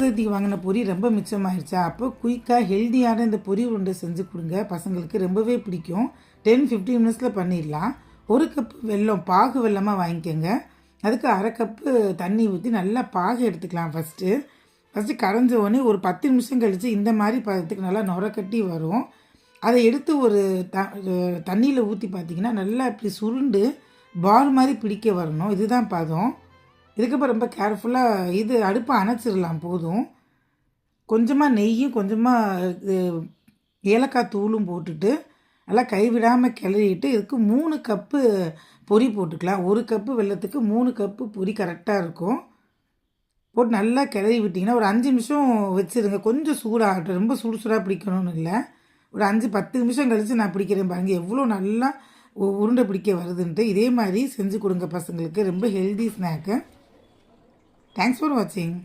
சதுர்த்திக்கு வாங்கின பொரி ரொம்ப மிச்சமாகிடுச்சா, அப்போ குயிக்காக ஹெல்த்தியான இந்த பொரி உருண்டை செஞ்சு கொடுங்க. பசங்களுக்கு ரொம்பவே பிடிக்கும். 10-15 மினிட்ஸில் பண்ணிடலாம். 1 கப்பு வெல்லம், பாகு வெல்லமாக வாங்கிக்கோங்க. அதுக்கு 1/2 கப்பு தண்ணி ஊற்றி நல்லா பாகு எடுத்துக்கலாம். ஃபஸ்ட்டு கரைஞ்ச உடனே ஒரு 10 நிமிஷம் கழித்து இந்த மாதிரி பதத்துக்கு நல்லா நுரக்கட்டி வரும். அதை எடுத்து ஒரு தண்ணியில் ஊற்றி பார்த்திங்கன்னா நல்லா இப்படி சுருண்டு பால் மாதிரி பிடிக்க வரணும். இதுதான் பதம். இதுக்கப்புறம் ரொம்ப கேர்ஃபுல்லாக இது அடுப்பை அணைச்சிடலாம். போதும். கொஞ்சமாக நெய்யும் கொஞ்சமாக ஏலக்காய் தூளும் போட்டுட்டு நல்லா கைவிடாமல் கிளறிட்டு இதுக்கு 3 கப்பு பொரி போட்டுக்கலாம். 1 கப்பு வெல்லத்துக்கு 3 கப்பு பொரி கரெக்டாக இருக்கும். போட்டு நல்லா கிளறி விட்டிங்கன்னா ஒரு 5 நிமிஷம் வச்சுருங்க. கொஞ்சம் சூடாகட்டும். ரொம்ப சூடாக பிடிக்கணும்னு இல்லை. ஒரு 5-10 நிமிஷம் கழித்து நான் பிடிக்கிறேன் பாருங்கள், எவ்வளோ நல்லா உருண்டை பிடிக்க வருதுன்ட்டு. இதே மாதிரி செஞ்சு கொடுங்க பசங்களுக்கு. ரொம்ப ஹெல்தி ஸ்நாக்கு. தேங்க்ஸ் ஃபார் வாட்சிங்.